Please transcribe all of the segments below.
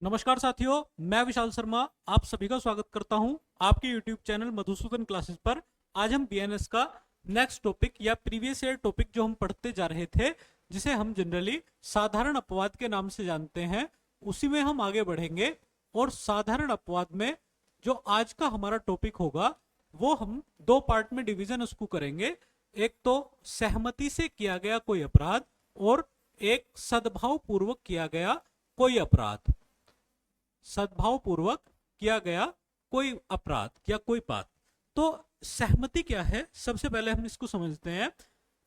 नमस्कार साथियों, मैं विशाल शर्मा आप सभी का स्वागत करता हूं आपके YouTube चैनल मधुसूदन क्लासेस पर। आज हम बीएनएस का नेक्स्ट टॉपिक या प्रीवियस ईयर टॉपिक जो हम पढ़ते जा रहे थे, जिसे हम जनरली साधारण अपवाद के नाम से जानते हैं, उसी में हम आगे बढ़ेंगे। और साधारण अपवाद में जो आज का हमारा टॉपिक होगा वो हम दो पार्ट में डिवीजन उसको करेंगे। एक तो सहमति से किया गया कोई अपराध और एक सद्भाव पूर्वक किया गया कोई अपराध। सद्भाव पूर्वक किया गया कोई अपराध या कोई बात। तो सहमति क्या है, सबसे पहले हम इसको समझते हैं।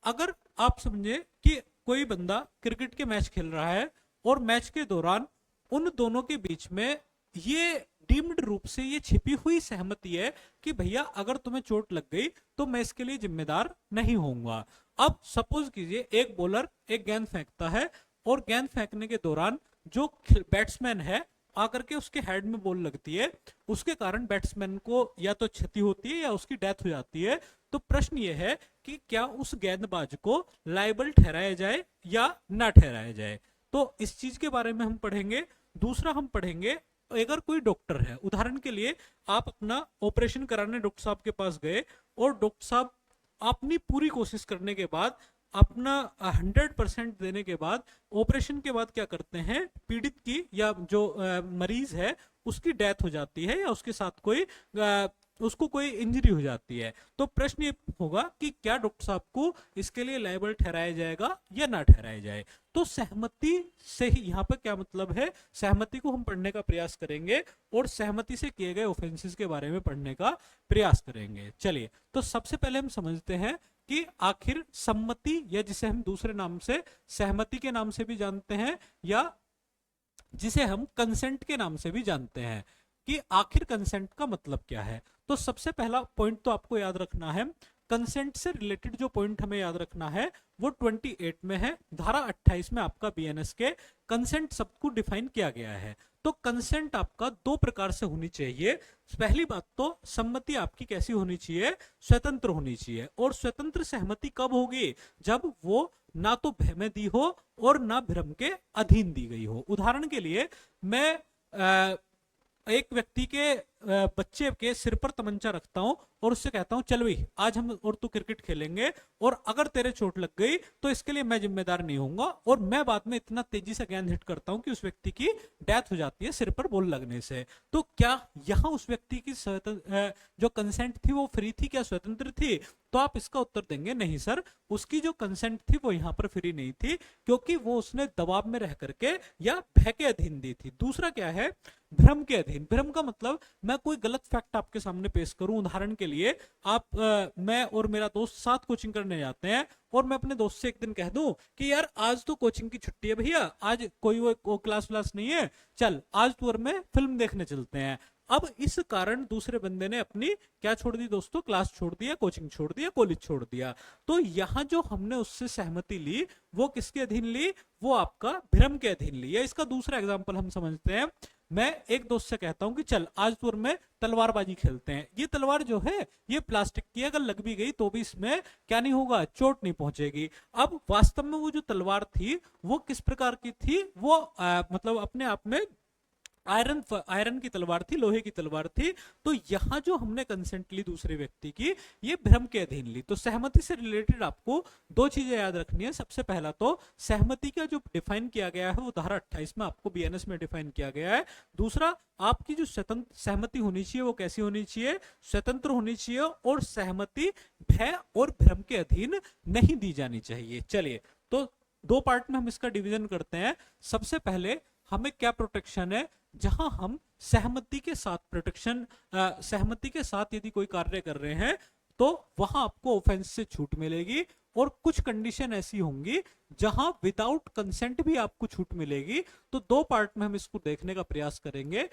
अगर आप समझे कि कोई बंदा क्रिकेट के मैच खेल रहा है और मैच के दौरान उन दोनों के बीच में ये डीम्ड रूप से ये छिपी हुई सहमति है कि भैया अगर तुम्हें चोट लग गई तो मैं इसके लिए जिम्मेदार नहीं होऊंगा। अब सपोज कीजिए एक बॉलर एक गेंद फेंकता है और गेंद फेंकने के दौरान जो बैट्समैन है आकर के उसके हेड में बॉल लगती है, उसके कारण बैट्समैन को या तो क्षति होती है या उसकी डेथ हो जाती है। तो प्रश्न ये है कि क्या उस गेंदबाज को लायबल ठहराया जाए या ना ठहराया जाए। तो इस चीज के बारे में हम पढ़ेंगे। दूसरा हम पढ़ेंगे, अगर कोई डॉक्टर है, उदाहरण के लिए आप अपना ऑपरेशन कराने डॉक्टर साहब के पास गए और डॉक्टर साहब अपनी पूरी कोशिश करने के बाद अपना 100% देने के बाद ऑपरेशन के बाद क्या करते हैं, पीड़ित की या जो मरीज है उसकी डेथ हो जाती है या उसके साथ कोई उसको कोई इंजरी हो जाती है। तो प्रश्न ये होगा कि क्या डॉक्टर साहब को इसके लिए लायबल ठहराया जाएगा या ना ठहराया जाए। तो सहमति से ही यहाँ पर क्या मतलब है, सहमति को हम पढ़ने का प्रयास करेंगे और सहमति से किए गए ऑफेंसेस के बारे में पढ़ने का प्रयास करेंगे। चलिए, तो सबसे पहले हम समझते हैं कि आखिर सम्मति, या जिसे हम दूसरे नाम से सहमति के नाम से भी जानते हैं या जिसे हम कंसेंट के नाम से भी जानते हैं, कि आखिर कंसेंट का मतलब क्या है। तो सबसे पहला पॉइंट तो आपको याद रखना है, कंसेंट से रिलेटेड जो पॉइंट हमें याद रखना है वो 28 में है। धारा 28 में आपका बीएनएस के कंसेंट शब्द को डिफाइन किया गया है। तो कंसेंट आपका दो प्रकार से होनी चाहिए। पहली बात तो सम्मति आपकी कैसी होनी चाहिए, स्वतंत्र होनी चाहिए। और स्वतंत्र सहमति कब होगी, जब वो ना तो भय में दी हो और ना भ्रम के अधीन दी गई हो। उदाहरण के लिए मैं एक व्यक्ति के बच्चे के सिर पर तमंचा रखता हूं और उससे कहता हूं चल भाई आज हम और तू क्रिकेट खेलेंगे और अगर तेरे चोट लग गई तो इसके लिए मैं जिम्मेदार नहीं होऊंगा, और मैं बाद में इतना तेजी से गेंद हिट करता हूं कि उस व्यक्ति की डेथ हो जाती है सिर पर बॉल लगने से। तो क्या यहां उस व्यक्ति की जो कंसेंट थी वो फ्री थी, क्या स्वतंत्र थी? तो आप इसका उत्तर देंगे नहीं सर, उसकी जो कंसेंट थी वो यहाँ पर फ्री नहीं थी, क्योंकि वो उसने दबाव में रह करके या भय के अधीन दी थी। दूसरा क्या है, भ्रम के अधीन। भ्रम का मतलब मैं कोई गलत फैक्ट आपके सामने पेश करूं। उदाहरण के लिए मैं और मेरा दोस्त साथ कोचिंग करने जाते हैं और मैं अपने दोस्त से एक दिन कह दूं कि यार आज तो कोचिंग की छुट्टी है भैया, आज कोई वो क्लास व्लास नहीं है, चल आज तू और मैं फिल्म देखने चलते हैं। अब इस कारण दूसरे बंदे ने अपनी क्या छोड़ दी दोस्तों, क्लास छोड़ दिया, कोचिंग छोड़ दिया, कॉलेज छोड़ दिया। तो यहां जो हमने उससे सहमति ली वो किसके अधीन ली, वो आपका भ्रम के अधीन ली है। इसका दूसरा एग्जांपल हम समझते हैं। मैं एक दोस्त से कहता हूं कि चल आज तू और मैं तलवारबाजी खेलते हैं। ये तलवार जो है ये प्लास्टिक की, अगर लग भी गई तो भी इसमें क्या नहीं होगा, चोट नहीं पहुंचेगी। अब वास्तव में वो जो तलवार थी वो किस प्रकार की थी, वो मतलब अपने आप में आयरन की तलवार थी, लोहे की तलवार थी। तो यहां जो हमने कंसेंट ली दूसरे व्यक्ति की, ये भ्रम के अधीन ली। तो सहमति से रिलेटेड आपको दो चीजें याद रखनी है। सबसे पहला तो सहमति का जो डिफाइन किया गया है वो धारा 28 में आपको बीएनएस में डिफाइन किया गया है। दूसरा, आपकी जो स्वतंत्र सहमति होनी चाहिए वो कैसी होनी चाहिए, स्वतंत्र होनी चाहिए, और सहमति भय और भ्रम के अधीन नहीं दी जानी चाहिए। चलिए, तो दो पार्ट में हम इसका डिवीजन करते हैं। सबसे पहले हमें क्या प्रोटेक्शन है, जहां हम सहमति के साथ प्रोटेक्शन, सहमति के साथ यदि कोई कार्य कर रहे हैं तो वहां आपको ऑफेंस से छूट मिलेगी, और कुछ कंडीशन ऐसी होंगी जहां विदाउट कंसेंट भी आपको छूट मिलेगी। तो दो पार्ट में हम इसको देखने का प्रयास करेंगे।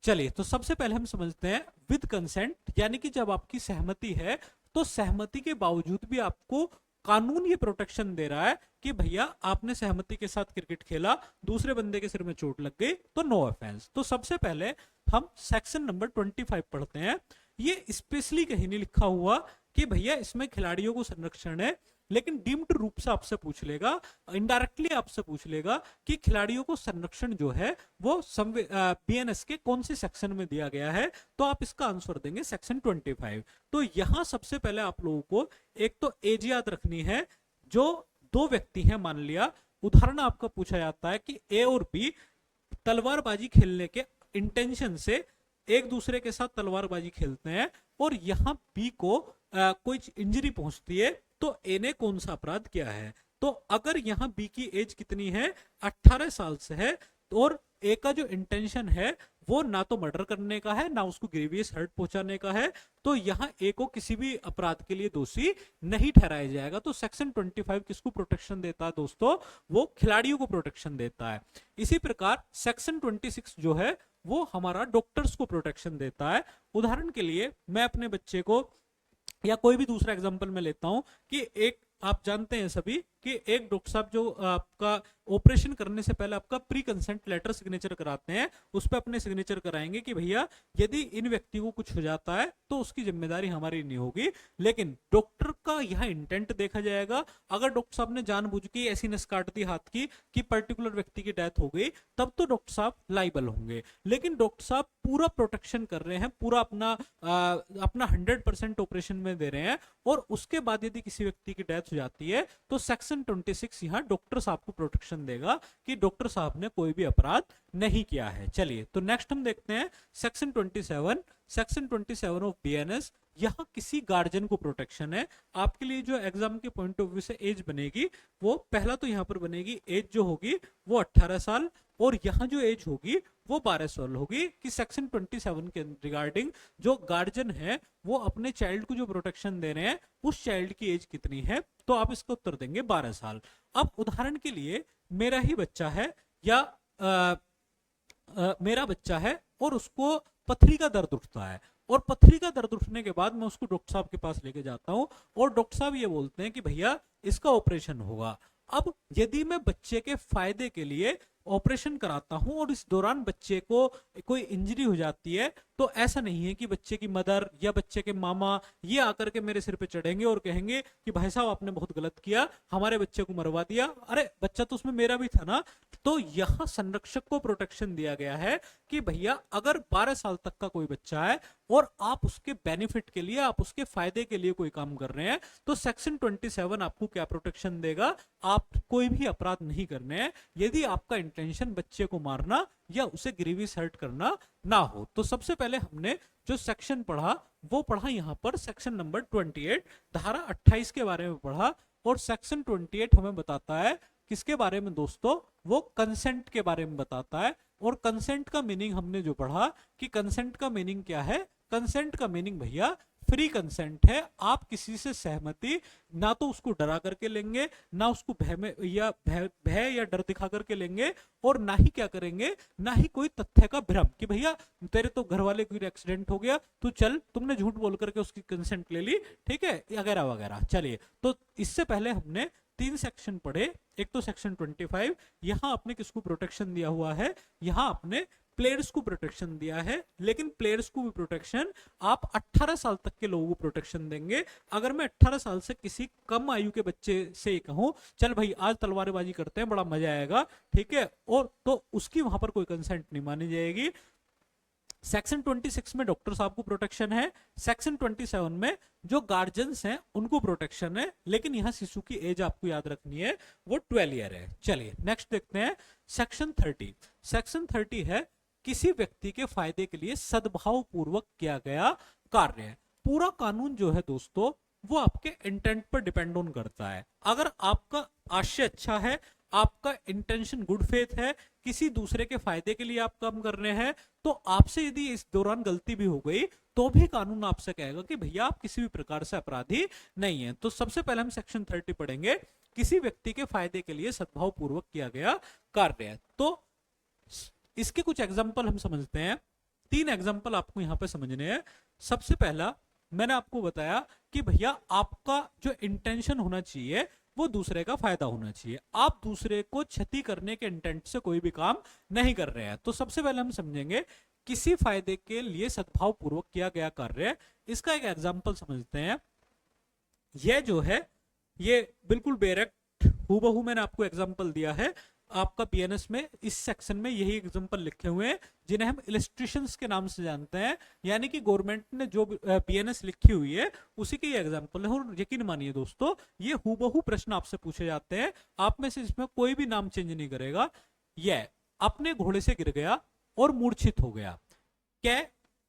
चलिए, तो सबसे पहले हम समझते हैं विद कंसेंट, यानी कि जब आपकी सहमति है तो सहमति के बावजूद भी आपको कानून ये प्रोटेक्शन दे रहा है कि भैया आपने सहमति के साथ क्रिकेट खेला, दूसरे बंदे के सिर में चोट लग गई तो नो ऑफेंस। तो सबसे पहले हम सेक्शन नंबर 25 पढ़ते हैं। ये स्पेशली कहीं नहीं लिखा हुआ कि भैया इसमें खिलाड़ियों को संरक्षण है, लेकिन डीम्ड रूप से आपसे पूछ लेगा, इनडायरेक्टली आपसे पूछ लेगा कि खिलाड़ियों को संरक्षण जो है वो बीएनएस के कौन से सेक्शन में दिया गया है, तो आप इसका आंसर देंगे सेक्शन 25। तो यहां सबसे पहले आप लोगों को एक तो एज याद रखनी है। जो दो व्यक्ति हैं, मान लिया उदाहरण आपका पूछा जाता है कि ए और बी तलवारबाजी खेलने के इंटेंशन से एक दूसरे के साथ तलवारबाजी खेलते हैं और यहां बी को कोई इंजरी पहुंचती है, तो ए ने कौन सा अपराध किया है। तो अगर यहां बी की एज कितनी है, 18 साल से है, और ए का जो इंटेंशन है वो ना तो मर्डर करने का है ना उसको ग्रीवियस हर्ट पहुंचाने का है, तो यहां ए को किसी भी अपराध के लिए दोषी नहीं ठहराया जाएगा। तो सेक्शन 25 किसको प्रोटेक्शन देता है दोस्तों, वो खिलाड़ियों को प्रोटेक्शन देता है। इसी प्रकार सेक्शन 26 जो है वो हमारा डॉक्टर्स को प्रोटेक्शन देता है। उदाहरण के लिए मैं अपने बच्चे को या कोई भी दूसरा एग्जांपल में लेता हूं कि एक आप जानते हैं सभी कि एक डॉक्टर साहब जो आपका ऑपरेशन करने से पहले आपका प्री कंसेंट लेटर सिग्नेचर कराते हैं, उस पर अपने सिग्नेचर कराएंगे कि भैया यदि इन व्यक्ति को कुछ हो जाता है तो उसकी जिम्मेदारी हमारी नहीं होगी। लेकिन डॉक्टर का यहाँ इंटेंट देखा जाएगा। अगर डॉक्टर साहब ने जानबूझ के ऐसी नस काट दी हाथ की कि पर्टिकुलर व्यक्ति की डेथ हो गई, तब तो डॉक्टर साहब लाइबल होंगे। लेकिन डॉक्टर साहब पूरा प्रोटेक्शन कर रहे हैं, पूरा अपना 100% ऑपरेशन में दे रहे हैं, और उसके बाद यदि किसी व्यक्ति की डेथ हो जाती है तो सेक्शन 26 यहाँ डॉक्टर साहब को प्रोटेक्शन देगा कि डॉक्टर साहब ने कोई भी अपराध नहीं किया है। चलिए तो नेक्स्ट हम देखते हैं सेक्शन 27। सेक्शन 27 ऑफ बीएनएस, यहां किसी गार्जियन को प्रोटेक्शन है। आपके लिए जो एग्जाम के पॉइंट ऑफ व्यू से एज बनेगी वो पहला तो यहां पर बनेगी एज जो होगी वो 18 साल, और यहां जो एज होगी वो 12 साल होगी। कि सेक्शन 27 के रिगार्डिंग जो गार्जियन है वो अपने चाइल्ड को जो प्रोटेक्शन दे रहे हैं उस चाइल्ड की एज कितनी है, तो आप इसका उत्तर देंगे 12 साल। अब उदाहरण के लिए मेरा ही बच्चा है या मेरा बच्चा है और उसको पथरी का दर्द उठता है, और पथरी का दर्द उठने के बाद मैं उसको डॉक्टर साहब के पास लेके जाता हूं और डॉक्टर साहब ये बोलते हैं कि भैया इसका ऑपरेशन होगा। अब यदि मैं बच्चे के फायदे के लिए ऑपरेशन कराता हूं और इस दौरान बच्चे को कोई इंजरी हो जाती है, तो ऐसा नहीं है कि बच्चे की मदर या बच्चे के मामा ये आकर के मेरे सिर पे चढ़ेंगे और कहेंगे कि भाई साहब आपने बहुत गलत किया, हमारे बच्चे को मरवा दिया, अरे बच्चा तो उसमें मेरा भी था ना। तो यहां संरक्षक को प्रोटेक्शन दिया गया है कि भैया अगर 12 साल तक का कोई बच्चा है और आप उसके बेनिफिट के लिए, आप उसके फायदे के लिए कोई काम कर रहे हैं, तो सेक्शन 27 आपको क्या प्रोटेक्शन देगा, आप कोई भी अपराध नहीं करने हैं यदि आपका इंटेंशन बच्चे को मारना या उसे ग्रीवियस हर्ट करना ना हो। तो सबसे पहले हमने जो सेक्शन पढ़ा वो पढ़ा यहां पर सेक्शन नंबर 28, धारा 28 के बारे में पढ़ा, और सेक्शन 28 हमें बताता है किसके बारे में दोस्तों, वो कंसेंट के बारे में बताता है। और कंसेंट का मीनिंग हमने जो पढ़ा कि कंसेंट का मीनिंग क्या है, कंसेंट का मीनिंग भैया फ्री कंसेंट है। आप किसी से सहमति ना तो उसको डरा करके लेंगे, ना उसको भय या डर दिखा करके लेंगे, और ना ही क्या करेंगे, ना ही कोई तथ्य का भ्रम कि भैया तेरे तो घर वाले कोई एक्सीडेंट हो गया, तू चल, तुमने झूठ बोल करके उसकी कंसेंट ले ली, ठीक है, वगैरह वगैरह। चलिए तो इससे पहले हमने 3 सेक्शन पढ़े। एक तो सेक्शन 25, यहां आपने किसको प्रोटेक्शन दिया हुआ है, यहां आपने प्लेयर्स को प्रोटेक्शन दिया है, लेकिन प्लेयर्स को भी प्रोटेक्शन आप 18 साल तक के लोगों को प्रोटेक्शन देंगे। अगर मैं 18 साल से किसी कम आयु के बच्चे से कहूं चल भाई आज तलवारबाजी करते हैं, बड़ा मजा आएगा, ठीक है, और तो उसकी वहां पर कोई कंसेंट नहीं मानी जाएगी। सेक्शन 26 में डॉक्टर साहब को प्रोटेक्शन है, सेक्शन 27 में जो गार्जियंस हैं उनको प्रोटेक्शन है, लेकिन यहां शिशु की एज आपको याद रखनी है वो 12 ईयर है। चलिए नेक्स्ट देखते हैं सेक्शन 30। सेक्शन 30 है किसी व्यक्ति के फायदे के लिए सद्भाव पूर्वक किया गया कार्य है। पूरा कानून जो है दोस्तों वो आपके इंटेंट पर डिपेंड ऑन करता है। अगर आपका आशय अच्छा है, आपका इंटेंशन गुड फेथ है, किसी दूसरे के फायदे के लिए आप काम कर रहे हैं, तो आपसे यदि इस दौरान गलती भी हो गई तो भी कानून आपसे कहेगा कि भैया आप किसी भी प्रकार से अपराधी नहीं है। तो सबसे पहले हम सेक्शन 30 पढ़ेंगे, किसी व्यक्ति के फायदे के लिए सद्भाव पूर्वक किया गया कार्य है। तो इसके कुछ एग्जाम्पल हम समझते हैं। 3 एग्जाम्पल आपको यहां पे समझने हैं। सबसे पहला मैंने आपको बताया कि भैया आपका जो इंटेंशन होना चाहिए वो दूसरे का फायदा होना चाहिए, आप दूसरे को क्षति करने के इंटेंट से कोई भी काम नहीं कर रहे हैं। तो सबसे पहले हम समझेंगे किसी फायदे के लिए सद्भाव पूर्वक किया गया कार्य। इसका एक एग्जाम्पल समझते हैं। यह जो है ये बिल्कुल डायरेक्ट हूबहू मैंने आपको एग्जांपल दिया है। आपका बीएनएस में इस सेक्शन में यही एग्जांपल लिखे हुए हैं जिन्हें हम इलस्ट्रेशंस के नाम से जानते हैं, यानी कि गवर्नमेंट ने जो बीएनएस लिखी हुई है उसी के ये एग्जांपल है। और यकीन मानिए दोस्तों, ये हूबहू प्रश्न आपसे पूछे जाते हैं, आप में से इसमें कोई भी नाम चेंज नहीं करेगा। यह अपने घोड़े से गिर गया और मूर्छित हो गया। क्या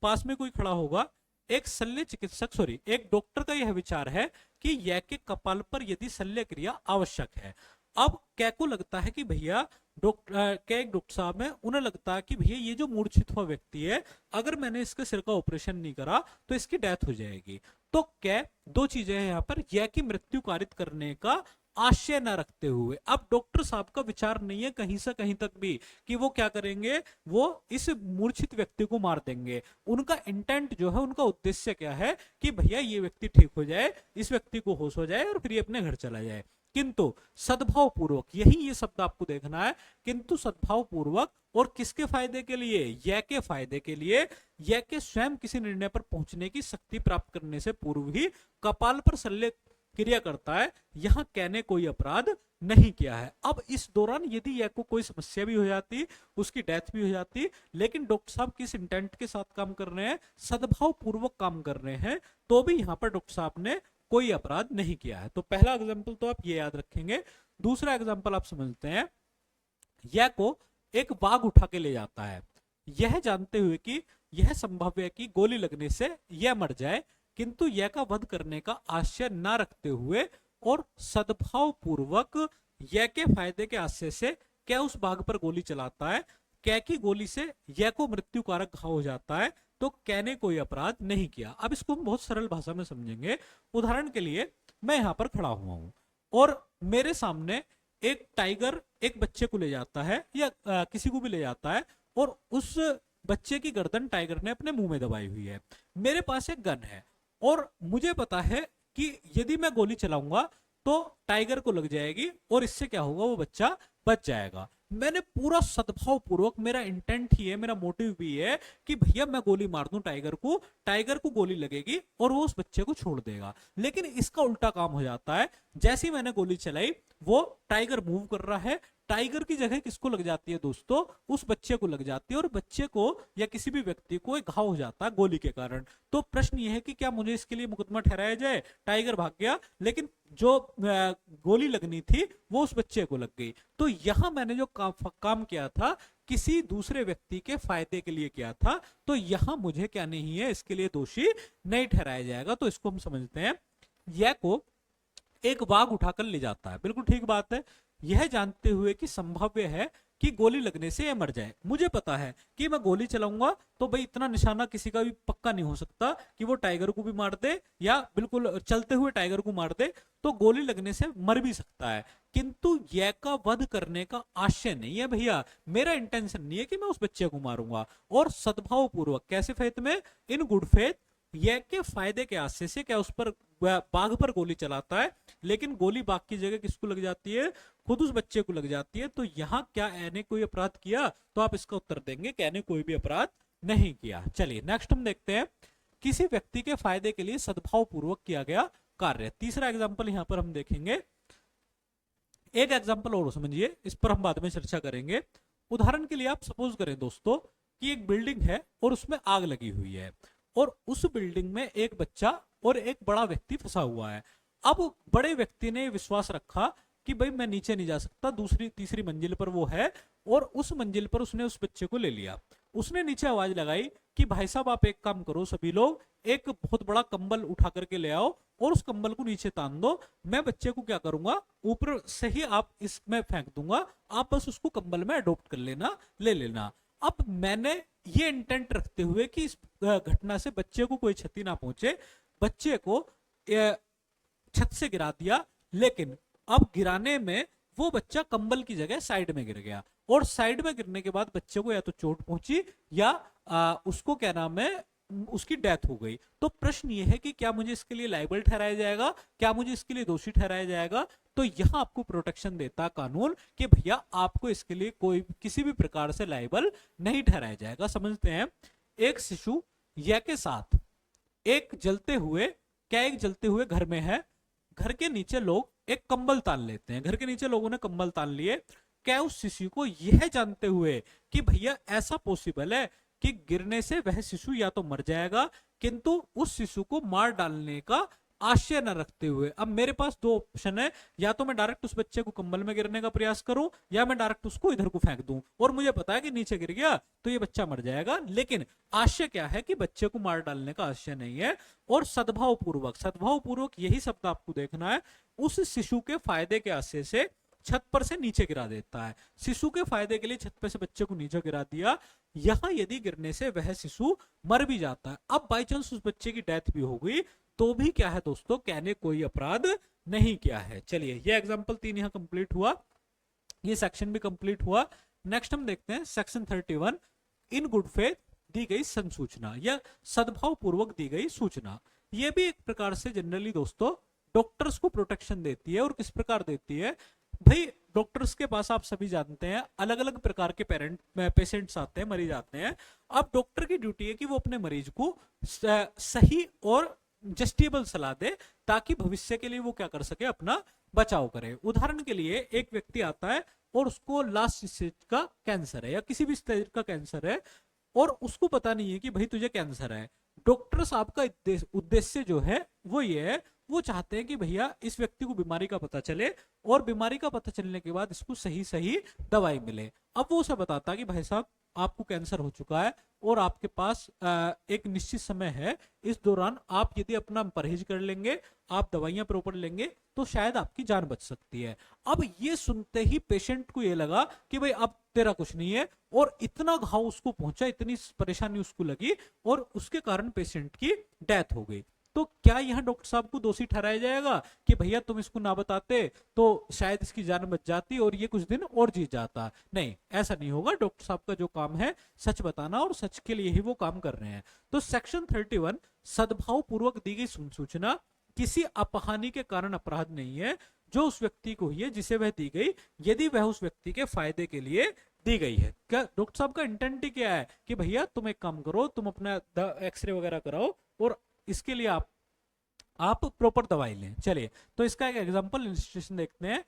पास में कोई खड़ा होगा? एक शल्य चिकित्सक एक डॉक्टर का यह विचार है कि यह के कपाल पर यदि शल्य क्रिया आवश्यक है। अब क्या को लगता है कि भैया क्या एक डॉक्टर साहब है, उन्हें लगता है कि भैया ये जो मूर्छित हुआ व्यक्ति है, अगर मैंने इसके सिर का ऑपरेशन नहीं करा तो इसकी डेथ हो जाएगी। तो क्या दो चीजें हैं यहाँ पर, यह की मृत्यु कारित करने का आशय न रखते हुए, अब डॉक्टर साहब का विचार नहीं है कहीं से कहीं तक भी कि वो क्या करेंगे, वो इस मूर्छित व्यक्ति को मार देंगे। उनका इंटेंट जो है, उनका उद्देश्य क्या है कि भैया ये व्यक्ति ठीक हो जाए, इस व्यक्ति को होश हो जाए और फिर ये अपने घर चला जाए। किंतु सद्भाव पूर्वक, यही ये शब्द आपको देखना है, किंतु सद्भाव पूर्वक, और किसके फायदे के लिए? यह के फायदे के लिए, यह के स्वयं किसी निर्णय पर पहुंचने की शक्ति प्राप्त करने से पूर्व ही कपाल पर शल्य क्रिया करता है। यहां कहने कोई अपराध नहीं किया है। अब इस दौरान यदि यह को कोई समस्या भी हो जाती, उसकी डेथ भी हो जाती, लेकिन डॉक्टर साहब किस इंटेंट के साथ काम कर रहे हैं, सद्भाव पूर्वक काम कर रहे हैं, तो भी यहां पर डॉक्टर साहब ने कोई अपराध नहीं किया है। तो पहला एग्जाम्पल तो आप ये याद रखेंगे। दूसरा एग्जाम्पल आप समझते हैं, यह को एक बाघ उठा के ले जाता है, यह जानते हुए कि यह संभव है कि गोली लगने से यह मर जाए, किंतु यह का वध करने का आशय न रखते हुए और सद्भाव पूर्वक यह के फायदे के आशय से क्या उस बाघ पर गोली चलाता है। क्या की गोली से यह को मृत्यु कारक घाव हो जाता है, तो कहने कोई अपराध नहीं किया। अब इसको हम बहुत सरल भाषा में समझेंगे। उदाहरण के लिए, मैं यहां पर खड़ा हुआ हूं और मेरे सामने एक टाइगर एक बच्चे को ले जाता है, या किसी को भी ले जाता है, और उस बच्चे की गर्दन टाइगर ने अपने मुंह में दबाई हुई है। मेरे पास एक गन है और मुझे पता है कि यदि मैं गोली चलाऊंगा तो टाइगर को लग जाएगी और इससे क्या होगा, वो बच्चा बच जाएगा। मैंने पूरा सद्भाव पूर्वक, मेरा इंटेंट ही है, मेरा मोटिव भी है कि भैया मैं गोली मार दूं टाइगर को गोली लगेगी और वो उस बच्चे को छोड़ देगा। लेकिन इसका उल्टा काम हो जाता है, जैसे ही मैंने गोली चलाई वो टाइगर मूव कर रहा है, टाइगर की जगह किसको लग जाती है दोस्तों, उस बच्चे को लग जाती है, और बच्चे को या किसी भी व्यक्ति को एक घाव हो जाता है गोली के कारण। तो प्रश्न यह है कि क्या मुझे इसके लिए मुकदमा ठहराया जाए? टाइगर भाग गया, लेकिन जो गोली लगनी थी वो उस बच्चे को लग गई। तो यहां मैंने जो काम किया था किसी दूसरे व्यक्ति के फायदे के लिए किया था, तो यहां मुझे क्या नहीं है, इसके लिए दोषी नहीं ठहराया जाएगा। तो इसको हम समझते हैं, यह को एक बाघ उठाकर ले जाता है, बिल्कुल ठीक बात है, यह जानते हुए कि संभाव्य है कि गोली लगने से यह मर जाए। मुझे पता है कि मैं गोली चलाऊंगा तो भाई इतना निशाना किसी का भी पक्का नहीं हो सकता कि वो टाइगर को भी मार दे या बिल्कुल चलते हुए टाइगर को मार दे, तो गोली लगने से मर भी सकता है, किंतु यह का वध करने का आशय नहीं है भैया। मेरा इंटेंशन नहीं है कि मैं उस बच्चे को मारूंगा, और सद्भाव पूर्वक, कैसे फेथ में, इन गुड फेथ, यह के फायदे के आशय से क्या उस पर, बाघ पर गोली चलाता है, लेकिन गोली बाघ की जगह किसको लग जाती है, खुद उस बच्चे को लग जाती है। तो यहां क्या एने कोई अपराध किया? तो आप इसका उत्तर देंगे कि एने कोई भी अपराध नहीं किया। चलिए नेक्स्ट हम देखते हैं, किसी व्यक्ति के फायदे के लिए सद्भाव पूर्वक किया गया कार्य। तीसरा एग्जाम्पल यहां पर हम देखेंगे। एक एग्जाम्पल और समझिए, इस पर हम बाद में चर्चा करेंगे। उदाहरण के लिए आप सपोज करें दोस्तों कि एक बिल्डिंग है और उसमें आग लगी हुई है, और उस बिल्डिंग में एक बच्चा और एक बड़ा व्यक्ति फंसा हुआ है। अब बड़े व्यक्ति ने विश्वास रखा कि भाई मैं नीचे नहीं जा सकता, दूसरी तीसरी मंजिल पर वो है, और उस मंजिल पर उसने उस बच्चे को ले लिया। उसने नीचे आवाज लगाई कि भाई साहब आप एक काम करो, सभी लोग एक बहुत बड़ा कंबल उठा करके ले आओ और उस कंबल को नीचे तान दो, मैं बच्चे को क्या करूंगा, ऊपर से ही आप इसमें फेंक दूंगा, आप बस उसको कंबल में अडॉप्ट कर लेना, ले लेना। अब मैंने ये इंटेंट रखते हुए कि इस घटना से बच्चे को कोई क्षति ना पहुंचे, बच्चे को छत से गिरा दिया, लेकिन अब गिराने में वो बच्चा कंबल की जगह साइड में गिर गया, और साइड में गिरने के बाद बच्चे को या तो चोट पहुंची या उसको क्या नाम है, उसकी डेथ हो गई। तो प्रश्न ये है कि क्या मुझे इसके लिए लायबल ठहराया जाएगा, क्या मुझे इसके लिए दोषी ठहराया जाएगा? तो यहां आपको प्रोटेक्शन देता कानून कि भैया आपको इसके लिए कोई किसी भी प्रकार से लायबल नहीं ठहराया जाएगा। समझते हैं, एक शिशु या के साथ एक जलते हुए घर में है, घर के नीचे लोग एक कंबल तान लेते हैं, घर के नीचे लोगों ने कंबल तान लिए, क्या उस शिशु को यह जानते हुए कि भैया ऐसा पॉसिबल है कि गिरने से वह शिशु या तो मर जाएगा, किंतु उस शिशु को मार डालने का आशय न रखते हुए, अब मेरे पास दो ऑप्शन है, या तो मैं डायरेक्ट उस बच्चे को कंबल में गिरने का प्रयास करूं या मैं डायरेक्ट उसको इधर को फेंक दूं, और मुझे पता है कि नीचे गिर गया तो ये बच्चा मर जाएगा, लेकिन आशय क्या है कि बच्चे को मार डालने का आशय नहीं है। और सद्भाव पूर्वक यही शब्द आपको देखना है, उस शिशु के फायदे के आशय से छत पर से नीचे गिरा देता है, शिशु के फायदे के लिए छत पर से बच्चे को नीचे गिरा दिया। यहां यदि गिरने से वह शिशु मर भी जाता है, अब बाई चांस उस बच्चे की डेथ भी हो गई, तो भी क्या है दोस्तों, कहने कोई अपराध नहीं किया है। चलिए ये एग्जांपल 3 यहां कंप्लीट हुआ, ये सेक्शन भी कंप्लीट हुआ। नेक्स्ट हम देखते हैं सेक्शन 31, इन गुड फेथ दी गई संसूचना या सद्भाव पूर्वक दी गई सूचना। ये भी एक प्रकार से जनरली दोस्तों डॉक्टर्स को प्रोटेक्शन देती है, और किस प्रकार देती है भाई, डॉक्टर्स के पास आप सभी जानते हैं अलग अलग प्रकार के पेशेंट्स आते हैं, मरीज आते हैं। अब डॉक्टर की ड्यूटी है कि वो अपने मरीज को सही और जस्टिबल सलाह दे, ताकि भविष्य के लिए वो क्या कर सके, अपना बचाव करे। उदाहरण के लिए एक व्यक्ति आता है और उसको लास्ट स्टेज का कैंसर है या किसी भी स्टेज का कैंसर है, और उसको पता नहीं है कि भाई तुझे कैंसर है। डॉक्टर साहब का उद्देश्य जो है वो ये है, वो चाहते हैं कि भैया इस व्यक्ति को बीमारी का पता चले, और बीमारी का पता चलने के बाद इसको सही सही दवाई मिले। अब वो उसे बताता कि भाई साहब आपको कैंसर हो चुका है और आपके पास एक निश्चित समय है, इस दौरान आप यदि अपना परहेज कर लेंगे, आप दवाइयां प्रॉपर लेंगे, तो शायद आपकी जान बच सकती है। अब ये सुनते ही पेशेंट को ये लगा कि भाई अब तेरा कुछ नहीं है, और इतना घाव उसको पहुंचा, इतनी परेशानी उसको लगी, और उसके कारण पेशेंट की डेथ हो गई। तो क्या यहां डॉक्टर साहब को दोषी ठहराया जाएगा कि भैया तुम इसको ना बताते तो शायद इसकी जान बच जाती और ये कुछ दिन और जी जाता? नहीं, ऐसा नहीं होगा। डॉक्टर साहब का जो काम है सच बताना, और सच के लिए ही वो काम कर रहे हैं। तो सेक्शन 31 सद्भाव पूर्वक दी गई सूचना किसी अपहानि के कारण अपराध नहीं है, जो उस व्यक्ति को हुई है जिसे वह दी गई, यदि वह उस व्यक्ति के फायदे के लिए दी गई है। क्या डॉक्टर साहब का इंटेंट ही क्या है कि भैया तुम एक काम करो, तुम अपना एक्सरे वगैरह कराओ और इसके लिए आप प्रॉपर दवाई लें। चलिए तो इसका एक एग्जांपल इलस्ट्रेशन देखते हैं।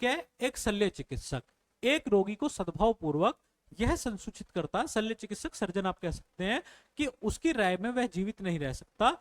क्या एक शल्य चिकित्सक एक रोगी को सद्भाव पूर्वक यह संसूचित करता, शल्य चिकित्सक सर्जन आप कह सकते हैं, कि उसकी राय में वह जीवित नहीं रह सकता,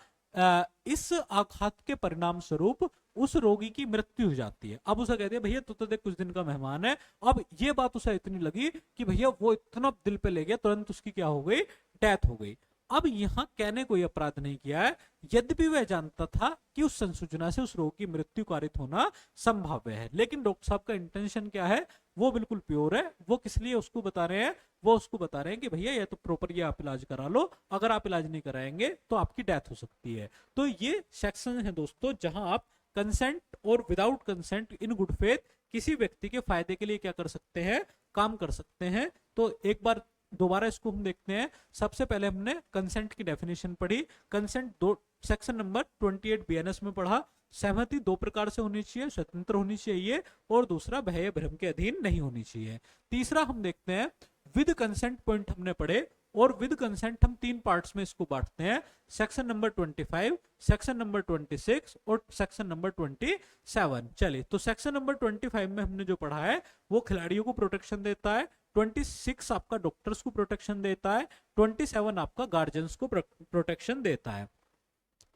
इस आघात के परिणाम स्वरूप उस रोगी की मृत्यु हो जाती है। अब उसे कहते हैं भैया तू तो देख कुछ दिन का मेहमान है। अब ये बात उसे इतनी लगी कि भैया वो इतना दिल पे ले गया, तुरंत उसकी क्या हो गई, डेथ हो गई। अब यहां कहने कोई अपराध नहीं किया है, यद्यपि वह जानता था कि उस संसूचना से उस रोग की मृत्यु कारित होना संभाव्य है। लेकिन डॉक्टर साहब का इंटेंशन क्या है, वो बिल्कुल प्योर है। वो किस लिए उसको बता रहे हैं, वो उसको बता रहे हैं कि भैया ये तो प्रॉपर ये आप इलाज करा लो, अगर आप इलाज नहीं कराएंगे तो आपकी डेथ हो सकती है। तो ये सेक्शन है दोस्तों जहां आप कंसेंट और without consent in good faith किसी व्यक्ति के फायदे के लिए क्या कर सकते हैं, काम कर सकते हैं। तो एक बार दोबारा इसको हम देखते हैं। सबसे पहले हमने कंसेंट की डेफिनेशन पढ़ी। कंसेंट दो सेक्शन नंबर 28 बीएनएस में पढ़ा। सहमति दो प्रकार से होनी चाहिए, स्वतंत्र होनी चाहिए, और दूसरा भय भ्रम के अधीन नहीं होनी चाहिए। तीसरा हम देखते हैं विद कंसेंट पॉइंट हमने पढ़े, और विद कंसेंट हम 3 पार्ट्स में इसको बांटते हैं, सेक्शन नंबर 25, सेक्शन नंबर 26 और सेक्शन नंबर 27। चलिए तो सेक्शन नंबर 25 में हमने जो पढ़ा है वो खिलाड़ियों को प्रोटेक्शन देता है, 26 आपका डॉक्टर्स को प्रोटेक्शन देता है, 27 आपका गार्जियंस को प्रोटेक्शन देता है।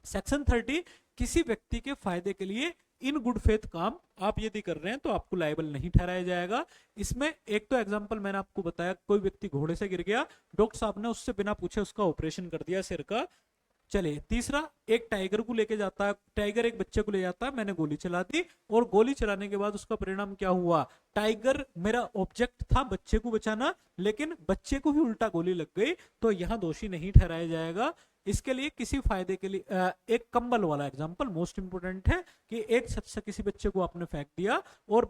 सेक्शन 30 किसी व्यक्ति के फायदे के लिए इन गुड फेथ काम आप यदि कर रहे हैं तो आपको लायबल नहीं ठहराया जाएगा। इसमें एक तो एग्जांपल मैंने आपको बताया, कोई व्यक्ति घोड़े से गिर गया, डॉक्टर साहब ने उससे बिना पूछे उसका ऑपरेशन कर दिया सिर का। चलिए तीसरा, एक टाइगर को लेके जाता है, टाइगर एक बच्चे को ले जाता है, मैंने गोली चला दी, और गोली चलाने के बाद उसका परिणाम क्या हुआ, टाइगर मेरा ऑब्जेक्ट था बच्चे को बचाना, लेकिन बच्चे को ही उल्टा गोली लग गई, तो यहां दोषी नहीं ठहराया जाएगा। इसके लिए किसी फायदे के लिए एक कंबल वाला एग्जांपल मोस्ट इंपोर्टेंट है कि एक छत से किसी बच्चे को आपने फेंक दिया और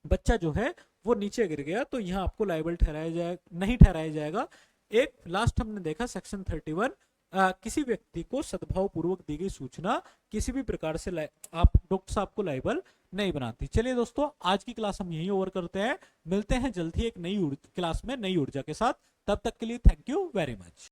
बच्चा जो है वो नीचे गिर गया, तो यहाँ आपको लायबल नहीं ठहराया जाएगा। एक लास्ट हमने देखा सेक्शन 31, किसी व्यक्ति को सद्भाव पूर्वक दी गई सूचना किसी भी प्रकार से आप डॉक्टर साहब को लायबल नहीं बनाती। चलिए दोस्तों आज की क्लास हम यहीं ओवर करते हैं, मिलते हैं जल्द ही एक नई क्लास में नई ऊर्जा के साथ। तब तक के लिए थैंक यू वेरी मच।